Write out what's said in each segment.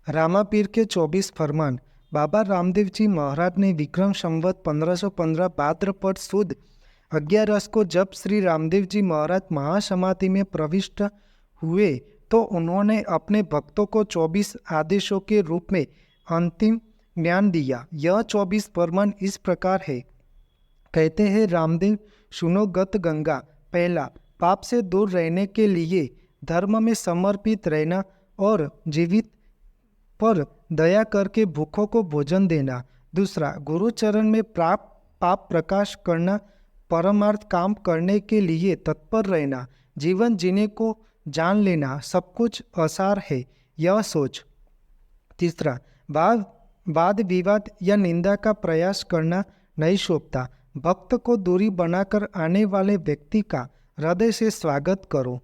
रामापीर के 24 फरमान। बाबा रामदेव जी महाराज ने विक्रम संवत 1515 भाद्रपद सुद 11 को जब श्री रामदेव जी महाराज महासमाधि में प्रविष्ट हुए तो उन्होंने अपने भक्तों को 24 आदेशों के रूप में अंतिम ज्ञान दिया। यह 24 फरमान इस प्रकार है। कहते हैं रामदेव, सुनो गत गंगा। पहला, पाप से दूर रहने के लिए धर्म में समर्पित रहना और जीवित पर दया करके भूखों को भोजन देना। दूसरा, गुरुचरण में पाप प्रकाश करना, परमार्थ काम करने के लिए तत्पर रहना, जीवन जीने को जान लेना, सब कुछ असार है, यह सोच। तीसरा, वाद विवाद या निंदा का प्रयास करना नहीं शोभता। भक्त को दूरी बनाकर आने वाले व्यक्ति का हृदय से स्वागत करो।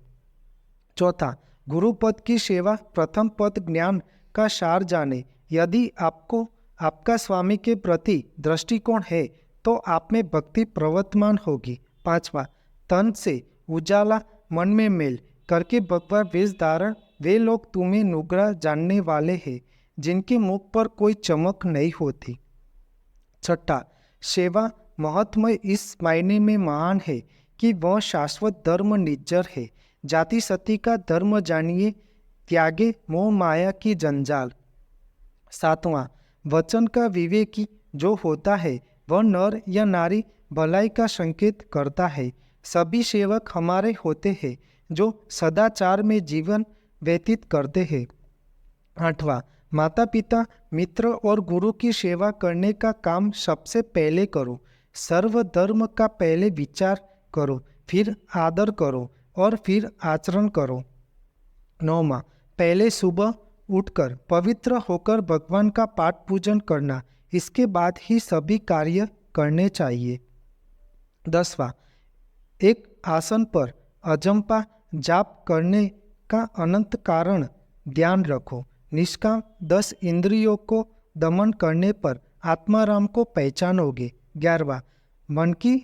चौथा, गुरुपद की सेवा। प्रथम पद ज्ञान का सार जाने। यदि आपको आपका स्वामी के प्रति दृष्टिकोण है तो आप में भक्ति प्रवर्तमान होगी। पांचवा, तन से उजाला मन में मेल करके भगवा वेश धारण। वे लोग तुम्हें नुगरा जानने वाले हैं जिनके मुख पर कोई चमक नहीं होती। छठा, सेवा महत्मय इस मायने में महान है कि वह शाश्वत धर्म निज्जर है। जाति सती का धर्म जानिए, त्यागे मोह माया की जंजाल। सातवां, वचन का विवेकी जो होता है वह नर या नारी भलाई का संकेत करता है। सभी सेवक हमारे होते हैं जो सदाचार में जीवन व्यतीत करते हैं। आठवां, माता पिता मित्र और गुरु की सेवा करने का काम सबसे पहले करो। सर्वधर्म का पहले विचार करो, फिर आदर करो और फिर आचरण करो। नौवां, पहले सुबह उठकर पवित्र होकर भगवान का पाठ पूजन करना, इसके बाद ही सभी कार्य करने चाहिए। 10वां, एक आसन पर अजंपा जाप करने का अनंत कारण ध्यान रखो। निष्काम 10 इंद्रियों को दमन करने पर आत्माराम को पहचानोगे। 11वां, मन की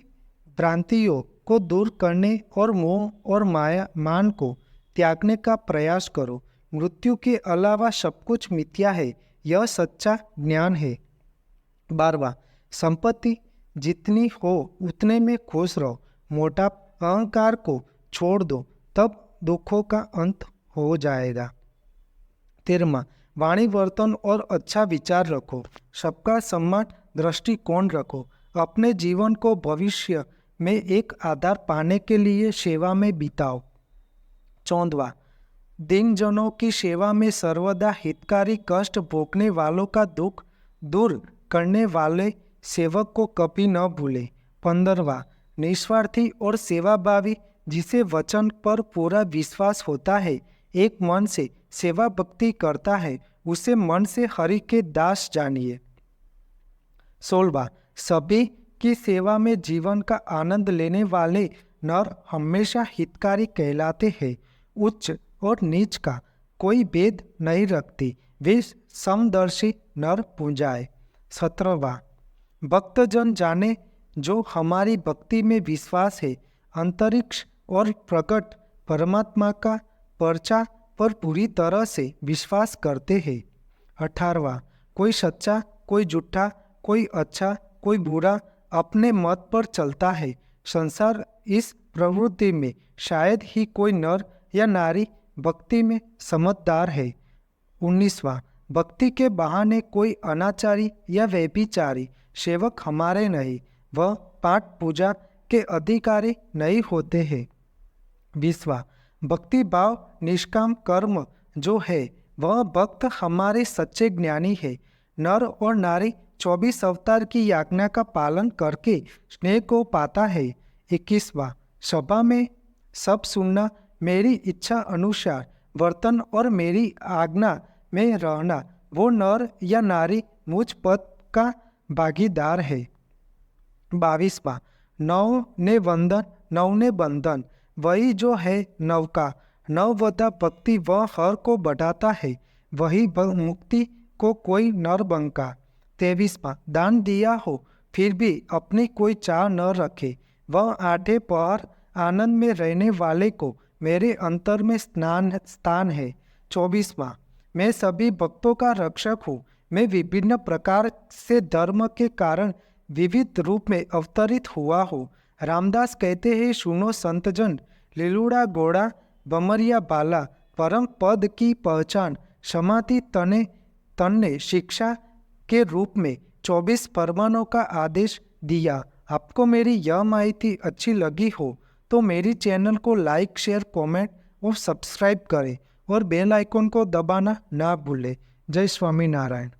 भ्रांतियों को दूर करने और मोह और माया मान को त्यागने का प्रयास करो। मृत्यु के अलावा सब कुछ मिथ्या है, यह सच्चा ज्ञान है। 12वां, संपत्ति जितनी हो उतने में खुश रहो। मोटा अहंकार को छोड़ दो, तब दुखों का अंत हो जाएगा। 13वां, वाणी वर्तन और अच्छा विचार रखो। सबका सम्मान दृष्टिकोण रखो। अपने जीवन को भविष्य में एक आधार पाने के लिए सेवा में बिताओ। 14वां, दीनजनों की सेवा में सर्वदा हितकारी, कष्ट भोगने वालों का दुख दूर करने वाले सेवक को कभी न भूले। 15वां, निस्वार्थी और सेवाभावी जिसे वचन पर पूरा विश्वास होता है, एक मन से सेवा भक्ति करता है, उसे मन से हरि के दास जानिए। 16वां, सभी की सेवा में जीवन का आनंद लेने वाले नर हमेशा हितकारी कहलाते हैं। उच्च और नीच का कोई भेद नहीं रखती, वे समदर्शी नर पूजाए। 17वां, भक्तजन जाने जो हमारी भक्ति में विश्वास है, अंतरिक्ष और प्रकट परमात्मा का पर्चा पर पूरी तरह से विश्वास करते हैं। 18वां, कोई सच्चा कोई झूठा, कोई अच्छा कोई बुरा अपने मत पर चलता है। संसार इस प्रवृत्ति में शायद ही कोई नर या नारी भक्ति में समझदार है। 19वां, भक्ति के बहाने कोई अनाचारी या व्यभिचारी सेवक हमारे नहीं, वह पाठ पूजा के अधिकारी नहीं होते हैं। 20वां, भक्ति भाव निष्काम कर्म जो है वह भक्त हमारे सच्चे ज्ञानी है। नर और नारी 24 अवतार की आज्ञा का पालन करके स्नेह को पाता है। 21वां, सभा में सब सुनना, मेरी इच्छा अनुसार वर्तन और मेरी आज्ञा में रहना, वो नर या नारी मुझ पद का भागीदार है। 22वां, नव ने वंदन नव ने बंधन, वही जो है नव का नववधा भक्ति वह हर को बढ़ाता है, वही मुक्ति को कोई नर बंका। 23वां, दान दिया हो फिर भी अपनी कोई चाह न रखे, वह आठे पहर आनंद में रहने वाले को मेरे अंतर में स्थान है। 24वां, मैं सभी भक्तों का रक्षक हूँ। मैं विभिन्न प्रकार से धर्म के कारण विविध रूप में अवतरित हुआ हूँ। रामदास कहते हैं, सुनो संतजन, लीलुड़ा गोड़ा बमरिया बाला, परम पद की पहचान समाधि तन्ने शिक्षा के रूप में 24 फरमानों का आदेश दिया। आपको मेरी यह माहिती अच्छी लगी हो तो मेरी चैनल को लाइक, शेयर, कमेंट और सब्सक्राइब करें और बेल आइकन को दबाना ना भूलें। जय स्वामीनारायण।